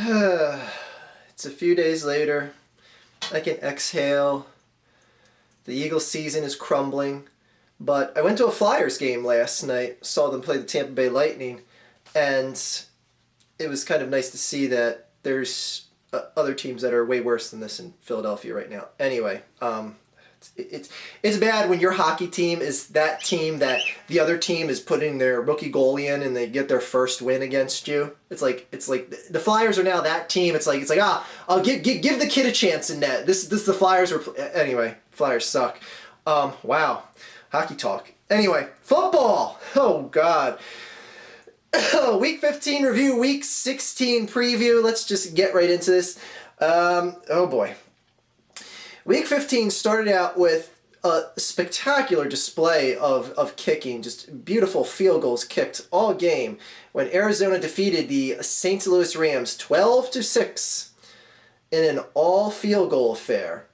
It's a few days later. I can exhale. The Eagles' season is crumbling. But I went to a Flyers game last night, saw them play the Tampa Bay Lightning, and it was kind of nice to see that there's other teams that are way worse than this in Philadelphia right now. Anyway, it's bad when your hockey team is that team that the other team is putting their rookie goalie in and they get their first win against you. It's like the Flyers are now that team. It's like I'll give the kid a chance in net. This the Flyers were anyway. Flyers suck. Wow, hockey talk. Anyway, football. Oh God. Week 15 review, Week 16 preview. Let's just get right into this. Oh boy. Week 15 started out with a spectacular display of kicking, just beautiful field goals kicked all game when Arizona defeated the St. Louis Rams 12-6 in an all field goal affair.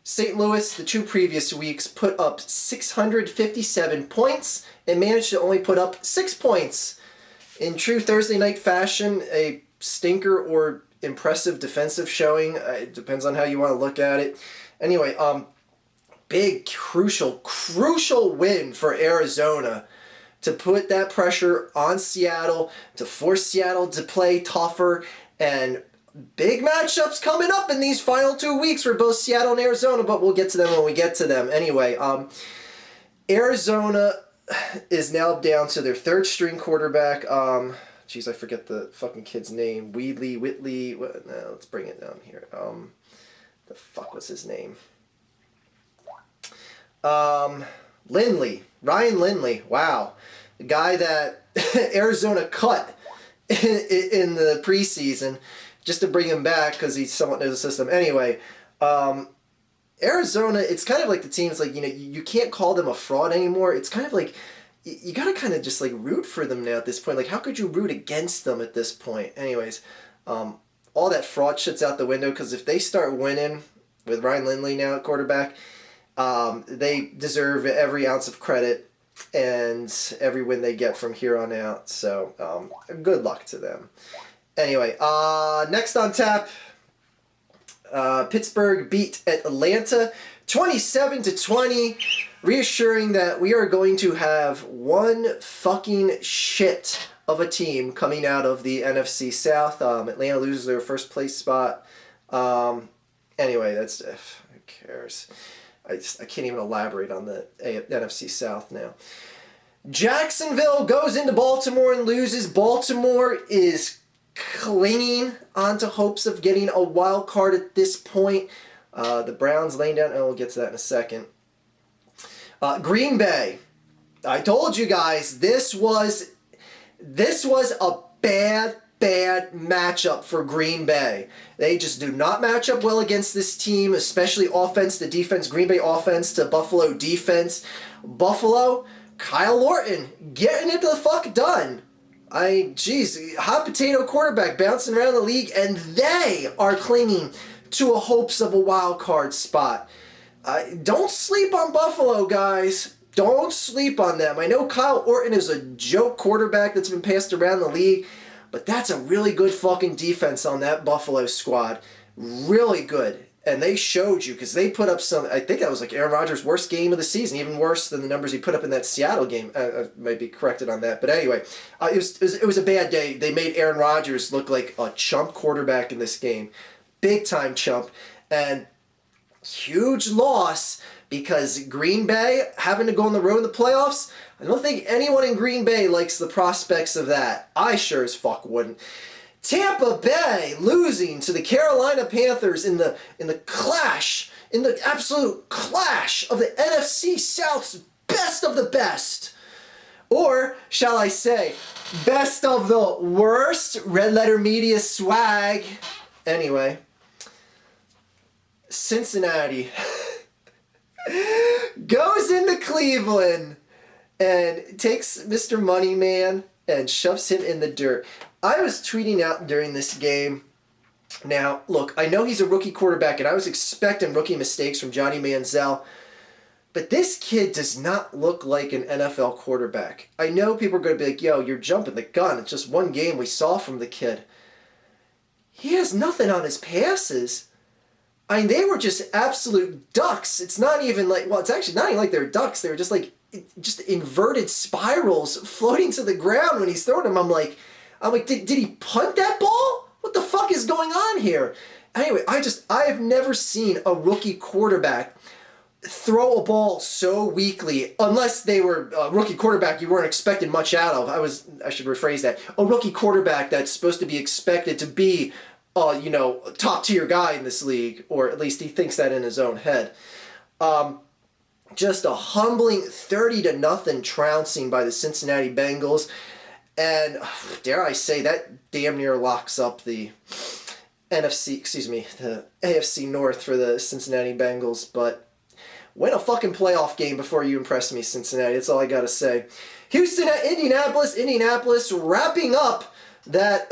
St. Louis, the two previous weeks, put up 657 points and managed to only put up 6 points. In true Thursday night fashion, a stinker or impressive defensive showing. It depends on how you want to look at it. Anyway, big, crucial win for Arizona to put that pressure on Seattle, to force Seattle to play tougher, and big matchups coming up in these final 2 weeks for both Seattle and Arizona, but we'll get to them when we get to them. Anyway, Arizona is now down to their third string quarterback. Jeez, I forget the fucking kid's name. Whitley. What? No, let's bring it down here. The fuck was his name? Lindley. Ryan Lindley. Wow. The guy that Arizona cut in the preseason just to bring him back because he somewhat knows the system. Anyway, Arizona, it's kind of like the team's like, you can't call them a fraud anymore. It's kind of like you got to kind of just like root for them now at this point. Like, how could you root against them at this point? Anyways, all that fraud shit's out the window because if they start winning with Ryan Lindley now at quarterback, they deserve every ounce of credit and every win they get from here on out. So, good luck to them. Anyway, next on tap, Pittsburgh beat Atlanta 27-20, reassuring that we are going to have one fucking shit of a team coming out of the NFC South. Atlanta loses their first place spot. Anyway, that's who cares? I can't even elaborate on the NFC South now. Jacksonville goes into Baltimore and loses. Baltimore is clinging onto hopes of getting a wild card at this point. The Browns laying down, we'll get to that in a second. Green Bay. I told you guys, this was a bad matchup for Green Bay. They just do not match up well against this team, especially offense to defense. Green Bay offense to Buffalo defense. Buffalo, Kyle Orton getting it the fuck done. Hot potato quarterback bouncing around the league, and they are clinging to a hopes of a wild card spot. Don't sleep on Buffalo, guys. Don't sleep on them. I know Kyle Orton is a joke quarterback that's been passed around the league, but that's a really good fucking defense on that Buffalo squad. Really good. And they showed you, because they put up some, I think that was like Aaron Rodgers' worst game of the season, even worse than the numbers he put up in that Seattle game. I might be corrected on that. But anyway, it was a bad day. They made Aaron Rodgers look like a chump quarterback in this game. Big time chump. And huge loss because Green Bay having to go on the road in the playoffs, I don't think anyone in Green Bay likes the prospects of that. I sure as fuck wouldn't. Tampa Bay losing to the Carolina Panthers in the absolute clash of the NFC South's best of the best. Or, shall I say, best of the worst Red Letter Media swag. Anyway, Cincinnati goes into Cleveland and takes Mr. Moneyman and shoves him in the dirt. I was tweeting out during this game. Now, look, I know he's a rookie quarterback, and I was expecting rookie mistakes from Johnny Manziel, but this kid does not look like an NFL quarterback. I know people are going to be like, yo, you're jumping the gun. It's just one game we saw from the kid. he has nothing on his passes. I mean, they were just absolute ducks. It's not even like, well, it's actually not even like they're ducks. They were just like, just inverted spirals floating to the ground when he's throwing them. I'm like, did he punt that ball? What the fuck is going on here? Anyway, I have never seen a rookie quarterback throw a ball so weakly, unless they were a rookie quarterback you weren't expecting much out of. I should rephrase that. A rookie quarterback that's supposed to be expected to be, top tier guy in this league, or at least he thinks that in his own head. Just a humbling 30-0 trouncing by the Cincinnati Bengals, and dare I say that damn near locks up the the AFC North for the Cincinnati Bengals. But win a fucking playoff game before you impress me, Cincinnati. That's all I gotta say. Houston at Indianapolis. Indianapolis wrapping up that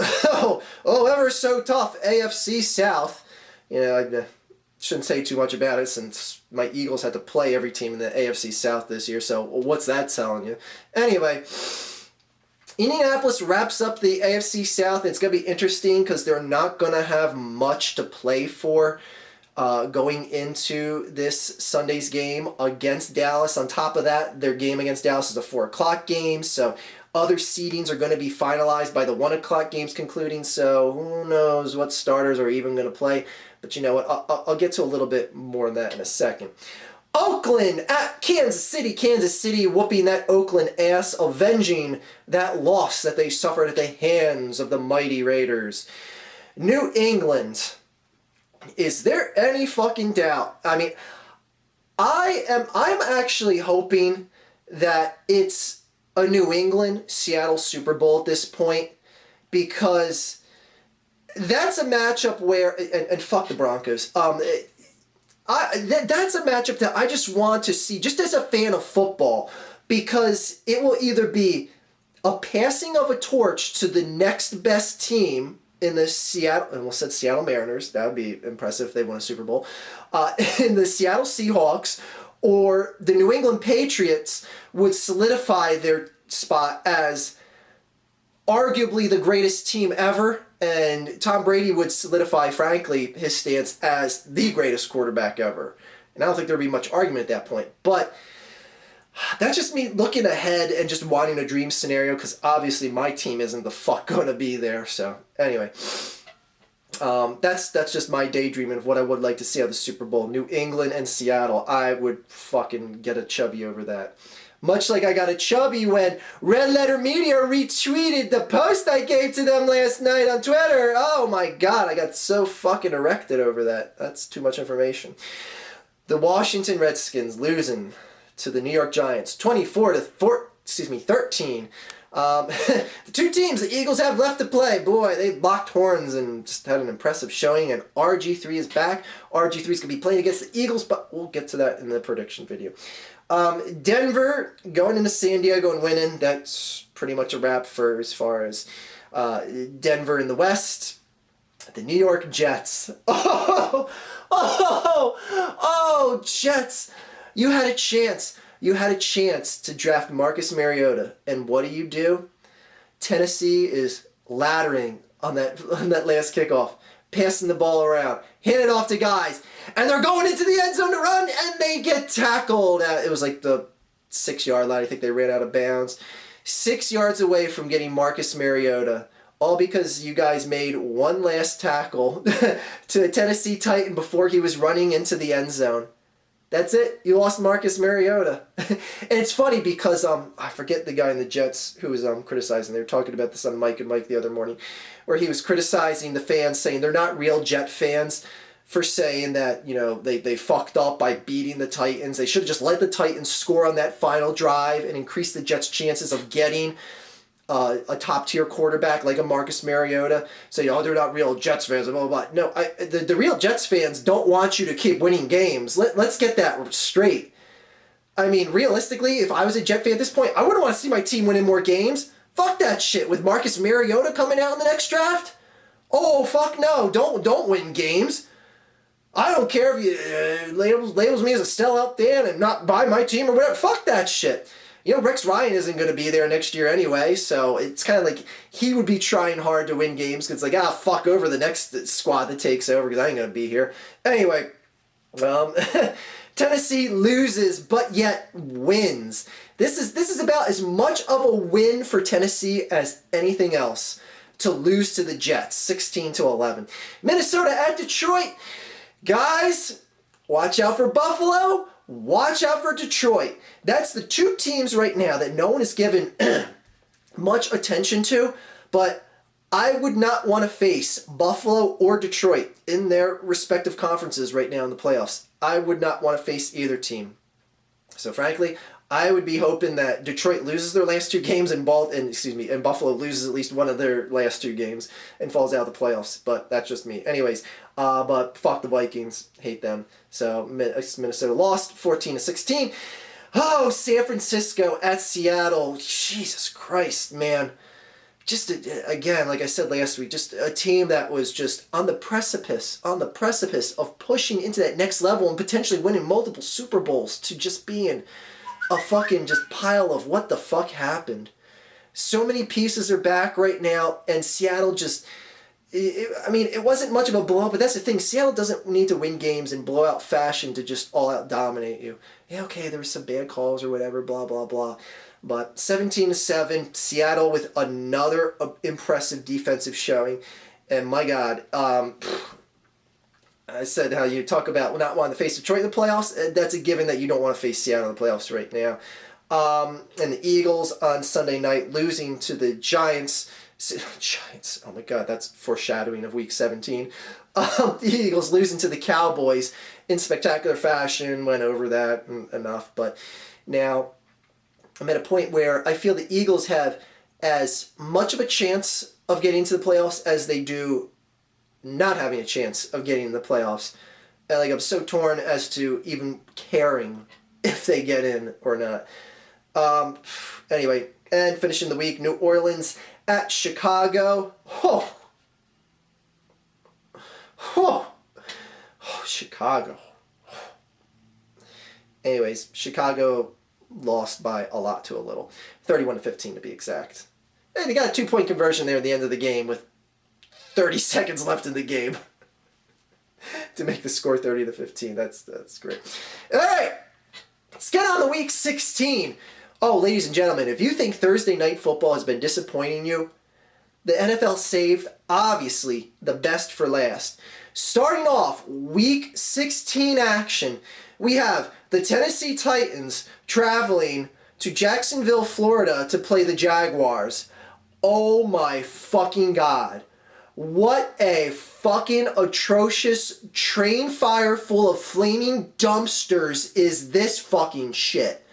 ever so tough AFC South. I shouldn't say too much about it since my Eagles had to play every team in the AFC South this year. So what's that telling you? Anyway, Indianapolis wraps up the AFC South. It's going to be interesting because they're not going to have much to play for going into this Sunday's game against Dallas. On top of that, their game against Dallas is a 4 o'clock game, so other seedings are going to be finalized by the 1 o'clock games concluding, so who knows what starters are even going to play. But you know what, I'll get to a little bit more on that in a second. Oakland at Kansas City whooping that Oakland ass, avenging that loss that they suffered at the hands of the mighty Raiders. New England, is there any fucking doubt? I mean, I'm actually hoping that it's a New England Seattle Super Bowl at this point, because that's a matchup where, and fuck the Broncos, that's a matchup that I just want to see, just as a fan of football, because it will either be a passing of a torch to the next best team in the Seattle, and we'll say Seattle Mariners, that would be impressive if they won a Super Bowl, in the Seattle Seahawks, or the New England Patriots would solidify their spot as arguably the greatest team ever, and Tom Brady would solidify, frankly, his stance as the greatest quarterback ever. And I don't think there would be much argument at that point. But that's just me looking ahead and just wanting a dream scenario, because obviously my team isn't the fuck going to be there. So anyway, that's just my daydreaming of what I would like to see out of the Super Bowl. New England and Seattle. I would fucking get a chubby over that. Much like I got a chubby when Red Letter Media retweeted the post I gave to them last night on Twitter. Oh my god, I got so fucking erected over that. That's too much information. The Washington Redskins losing to the New York Giants 24-13. The two teams the Eagles have left to play, boy, they locked horns and just had an impressive showing, and RG3 is back. RG3 is going to be playing against the Eagles, but we'll get to that in the prediction video. Denver going into San Diego and winning. That's pretty much a wrap for as far as Denver in the West. The New York Jets. Oh, Jets. You had a chance. You had a chance to draft Marcus Mariota. And what do? Tennessee is laddering on that last kickoff, passing the ball around, handing it off to guys, and they're going into the end zone to run, and they get tackled. It was like the 6-yard line. I think they ran out of bounds. 6 yards away from getting Marcus Mariota, all because you guys made one last tackle to a Tennessee Titan before he was running into the end zone. That's it. You lost Marcus Mariota. And it's funny because I forget the guy in the Jets who was criticizing. They were talking about this on Mike and Mike the other morning, where he was criticizing the fans, saying they're not real Jet fans for saying that, they fucked up by beating the Titans. They should have just let the Titans score on that final drive and increase the Jets' chances of getting a top-tier quarterback like a Marcus Mariota. Say, they're not real Jets fans, blah, blah, blah. No, the real Jets fans don't want you to keep winning games. Let's get that straight. I mean, realistically, if I was a Jet fan at this point, I wouldn't want to see my team winning more games. Fuck that shit. With Marcus Mariota coming out in the next draft? Oh, fuck no. Don't win games. I don't care if you labels me as a sellout fan and not buy my team or whatever. Fuck that shit. Rex Ryan isn't going to be there next year anyway, so it's kind of like he would be trying hard to win games because it's like, fuck over the next squad that takes over because I ain't going to be here. Anyway, Tennessee loses, but yet wins. This is about as much of a win for Tennessee as anything else to lose to the Jets, 16-11. Minnesota at Detroit. Guys, watch out for Buffalo. Watch out for Detroit. That's the two teams right now that no one is given much attention to, but I would not want to face Buffalo or Detroit in their respective conferences right now in the playoffs. I would not want to face either team. So frankly, I would be hoping that Detroit loses their last two games and Buffalo loses at least one of their last two games and falls out of the playoffs. But that's just me. Anyways, but fuck the Vikings. Hate them. So Minnesota lost 14-16. Oh, San Francisco at Seattle. Jesus Christ, man. Just, again, like I said last week, just a team that was just on the precipice of pushing into that next level and potentially winning multiple Super Bowls to just being a fucking just pile of what the fuck happened. So many pieces are back right now, and Seattle just... it wasn't much of a blowout, but that's the thing. Seattle doesn't need to win games in blowout fashion to just all-out dominate you. Yeah, okay, there were some bad calls or whatever, blah, blah, blah. But 17-7, Seattle with another impressive defensive showing. And my God, I said how you talk about not wanting to face Detroit in the playoffs. That's a given that you don't want to face Seattle in the playoffs right now. And the Eagles on Sunday night losing to the Giants. Giants, oh my God, that's foreshadowing of Week 17. The Eagles losing to the Cowboys in spectacular fashion. Went over that enough. But now I'm at a point where I feel the Eagles have as much of a chance of getting to the playoffs as they do not having a chance of getting in the playoffs. And I'm so torn as to even caring if they get in or not. Anyway, and finishing the week, New Orleans at Chicago. Chicago. Anyways, Chicago lost by a lot to a little. 31-15 to be exact. And they got a 2-point conversion there at the end of the game with 30 seconds left in the game to make the score 30-15. That's great. All right, let's get on to Week 16. Oh, ladies and gentlemen, if you think Thursday night football has been disappointing you, the NFL saved, obviously, the best for last. Starting off Week 16 action, we have the Tennessee Titans traveling to Jacksonville, Florida to play the Jaguars. Oh my fucking God. What a fucking atrocious train fire full of flaming dumpsters is this fucking shit.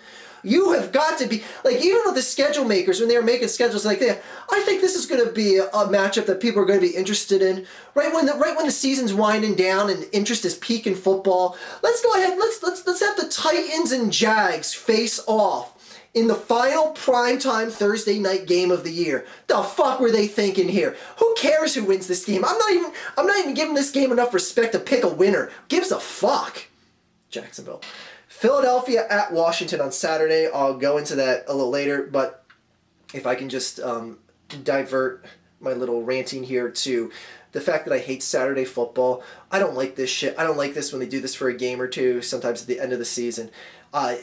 You have got to be, even with the schedule makers, when they were making schedules like that, I think this is going to be a matchup that people are going to be interested in. Right when the season's winding down and interest is peak in football, let's go ahead, let's have the Titans and Jags face off in the final primetime Thursday night game of the year. The fuck were they thinking here? Who cares who wins this game? I'm not even giving this game enough respect to pick a winner. Gives a fuck. Jacksonville. Philadelphia at Washington on Saturday. I'll go into that a little later, but if I can just divert my little ranting here to the fact that I hate Saturday football. I don't like this shit. I don't like this when they do this for a game or two, sometimes at the end of the season. I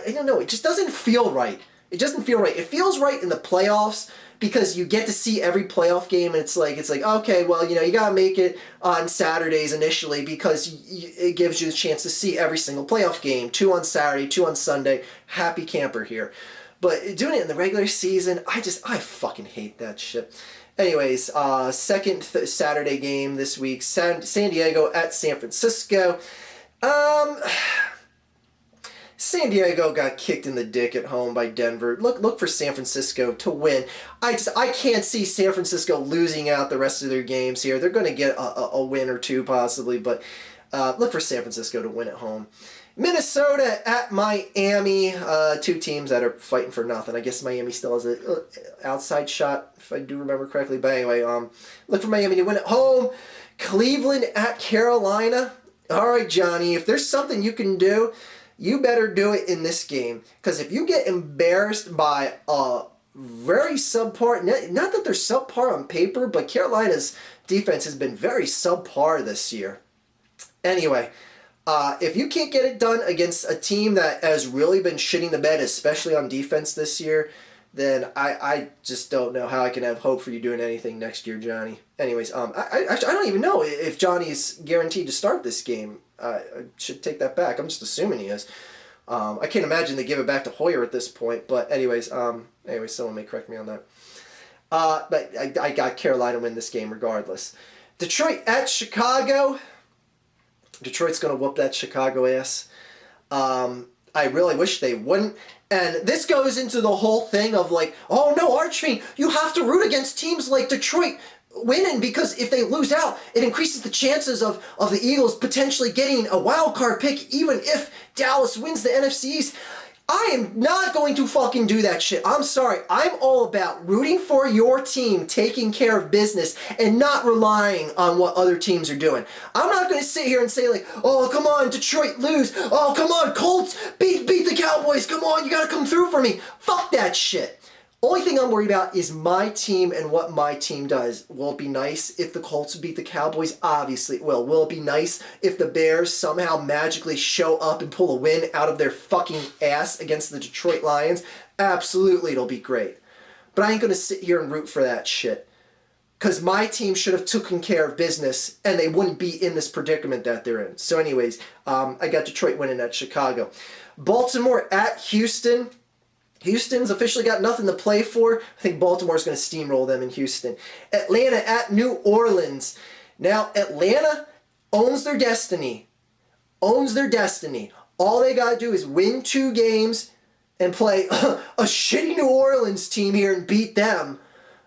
don't know. It just doesn't feel right. It doesn't feel right. It feels right in the playoffs because you get to see every playoff game, and it's like okay, well, you gotta make it on Saturdays initially because it gives you a chance to see every single playoff game. 2 on Saturday, 2 on Sunday. Happy camper here. But doing it in the regular season, I fucking hate that shit. Anyways, second Saturday game this week, San Diego at San Francisco. San Diego got kicked in the dick at home by Denver. Look for San Francisco to win. I can't see San Francisco losing out the rest of their games here. They're going to get a win or two possibly, but look for San Francisco to win at home. Minnesota at Miami. Two teams that are fighting for nothing. I guess Miami still has an outside shot, if I do remember correctly. But anyway, look for Miami to win at home. Cleveland at Carolina. All right, Johnny, if there's something you can do, you better do it in this game. Because if you get embarrassed by a very subpar, not that they're subpar on paper, but Carolina's defense has been very subpar this year. Anyway, if you can't get it done against a team that has really been shitting the bed, especially on defense this year, then I just don't know how I can have hope for you doing anything next year, Johnny. Anyways, I don't even know if Johnny's guaranteed to start this game. I should take that back. I'm just assuming he is. I can't imagine they give it back to Hoyer at this point. But anyways, someone may correct me on that. But I got Carolina win this game regardless. Detroit at Chicago. Detroit's going to whoop that Chicago ass. I really wish they wouldn't. And this goes into the whole thing of like, oh no, Archfiend, you have to root against teams like Detroit winning, because if they lose out, it increases the chances of the Eagles potentially getting a wild card pick, even if Dallas wins the NFC East. I am not going to fucking do that shit. I'm sorry. I'm all about rooting for your team, taking care of business, and not relying on what other teams are doing. I'm not going to sit here and say like, oh, come on, Detroit lose. Oh, come on, Colts, beat the Cowboys. Come on, you got to come through for me. Fuck that shit. Only thing I'm worried about is my team and what my team does. Will it be nice if the Colts beat the Cowboys? Obviously it will. Will it be nice if the Bears somehow magically show up and pull a win out of their fucking ass against the Detroit Lions? Absolutely, it'll be great. But I ain't going to sit here and root for that shit. Because my team should have taken care of business and they wouldn't be in this predicament that they're in. So anyways, I got Detroit winning at Chicago. Baltimore at Houston. Houston's officially got nothing to play for. I think Baltimore's going to steamroll them in Houston. Atlanta at New Orleans. Now, Atlanta owns their destiny. Owns their destiny. All they got to do is win 2 games and play a shitty New Orleans team here and beat them.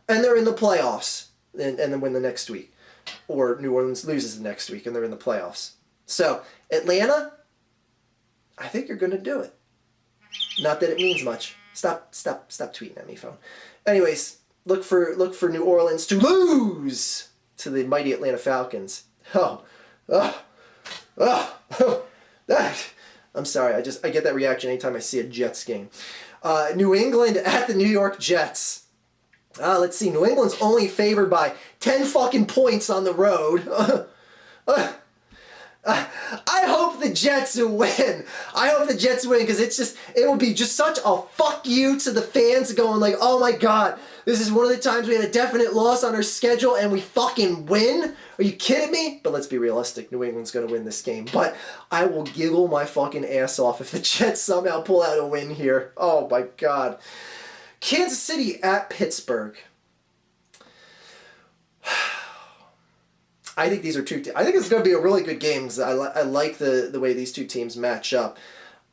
And they're in the playoffs. And then win the next week. Or New Orleans loses the next week and they're in the playoffs. So, Atlanta, I think you're going to do it. Not that it means much. Stop tweeting at me, phone. Anyways, look for New Orleans to lose to the mighty Atlanta Falcons. That. I'm sorry. I get that reaction anytime I see a Jets game. New England at the New York Jets. Let's see. New England's only favored by 10 fucking points on the road. I hope the Jets win. I hope the Jets win because it would be just such a fuck you to the fans going like, oh my god, this is one of the times we had a definite loss on our schedule and we fucking win? Are you kidding me? But let's be realistic. New England's going to win this game. But I will giggle my fucking ass off if the Jets somehow pull out a win here. Oh my god. Kansas City at Pittsburgh. I think these are I think it's going to be a really good game because I like the way these two teams match up.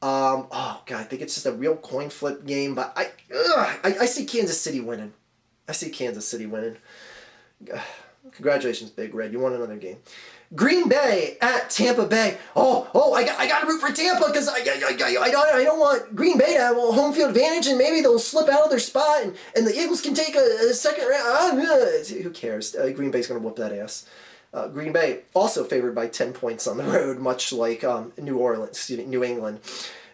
Oh god, I think it's just a real coin flip game, but I see Kansas City winning. I see Kansas City winning. Congratulations, Big Red. You won another game. Green Bay at Tampa Bay. I got to root for Tampa because I don't want Green Bay to have a home field advantage and maybe they'll slip out of their spot and the Eagles can take a second round. Who cares? Green Bay's going to whoop that ass. Green Bay also favored by 10 points on the road, much like New England.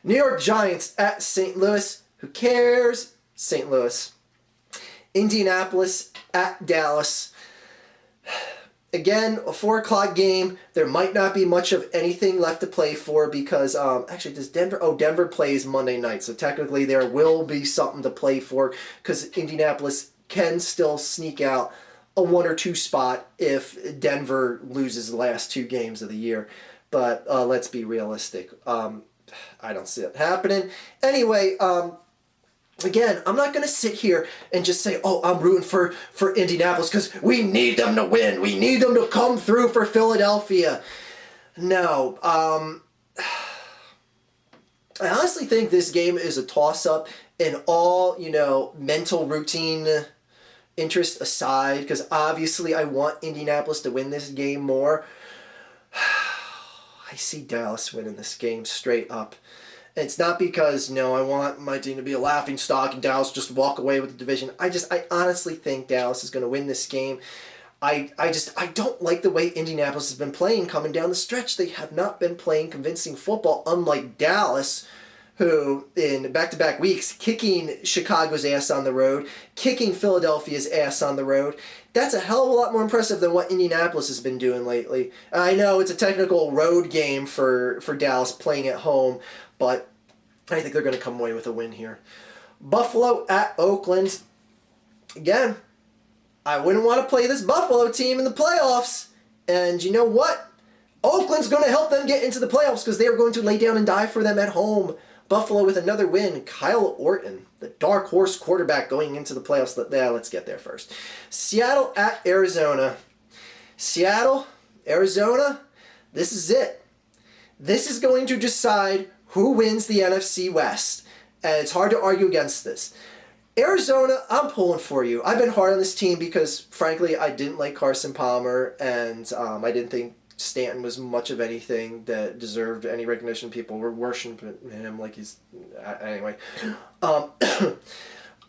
New York Giants at St. Louis. Who cares? St. Louis. Indianapolis at Dallas. Again, a 4 o'clock game. There might not be much of anything left to play for because, actually, does Denver? Oh, Denver plays Monday night. So technically there will be something to play for because Indianapolis can still sneak out a 1 or 2 spot if Denver loses the last 2 games of the year. But let's be realistic. I don't see it happening. Anyway, again, I'm not going to sit here and just say, oh, I'm rooting for Indianapolis because we need them to win. We need them to come through for Philadelphia. No. I honestly think this game is a toss-up in all, mental routine interest aside, because obviously I want Indianapolis to win this game more. I see Dallas winning this game straight up. And it's not because, I want my team to be a laughingstock and Dallas just walk away with the division. I honestly think Dallas is going to win this game. I don't like the way Indianapolis has been playing coming down the stretch. They have not been playing convincing football, unlike Dallas, who in back-to-back weeks, kicking Chicago's ass on the road, kicking Philadelphia's ass on the road. That's a hell of a lot more impressive than what Indianapolis has been doing lately. I know it's a technical road game for Dallas playing at home, but I think they're going to come away with a win here. Buffalo at Oakland. Again, I wouldn't want to play this Buffalo team in the playoffs. And you know what? Oakland's going to help them get into the playoffs because they are going to lay down and die for them at home. Buffalo with another win. Kyle Orton, the dark horse quarterback going into the playoffs. Let's get there first. Seattle at Arizona. Seattle, Arizona, this is it. This is going to decide who wins the NFC West. And it's hard to argue against this. Arizona, I'm pulling for you. I've been hard on this team because, frankly, I didn't like Carson Palmer, and I didn't think Stanton was much of anything that deserved any recognition. People were worshiping him like he's... Anyway.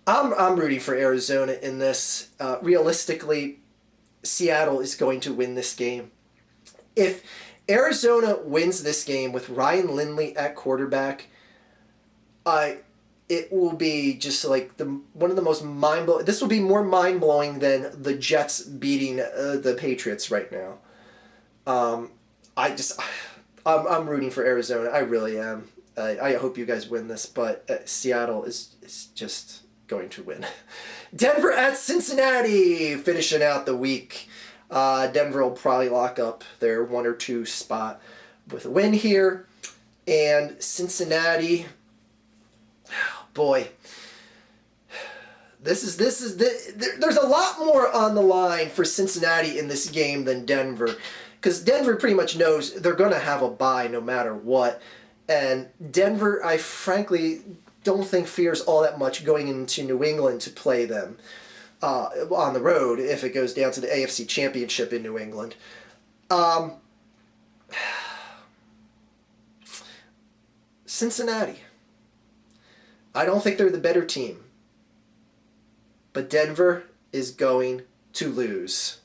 I'm rooting for Arizona in this. Realistically, Seattle is going to win this game. If Arizona wins this game with Ryan Lindley at quarterback, it will be just like one of the most mind-blowing... This will be more mind-blowing than the Jets beating the Patriots right now. I'm rooting for Arizona. I really am. I hope you guys win this, but Seattle is just going to win. Denver at Cincinnati, finishing out the week. Denver will probably lock up their 1 or 2 spot with a win here. And Cincinnati, boy, there's a lot more on the line for Cincinnati in this game than Denver, because Denver pretty much knows they're going to have a bye no matter what. And Denver, I frankly don't think fears all that much going into New England to play them on the road if it goes down to the AFC Championship in New England. Cincinnati. I don't think they're the better team. But Denver is going to lose.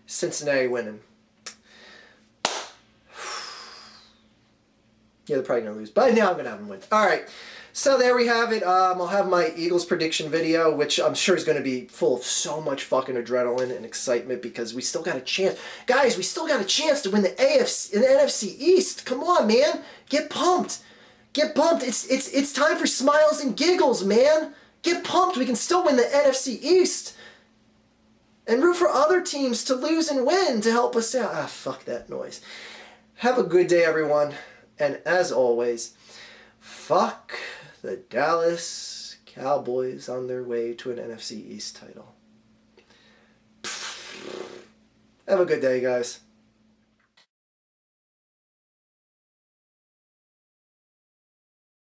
Cincinnati winning. Yeah, they're probably going to lose. But now I'm going to have them win. All right. So there we have it. I'll have my Eagles prediction video, which I'm sure is going to be full of so much fucking adrenaline and excitement because we still got a chance. Guys, we still got a chance to win the AFC, the NFC East. Come on, man. Get pumped. Get pumped. It's time for smiles and giggles, man. Get pumped. We can still win the NFC East. And root for other teams to lose and win to help us out. Ah, fuck that noise. Have a good day, everyone. And as always, fuck the Dallas Cowboys on their way to an NFC East title. Have a good day, guys.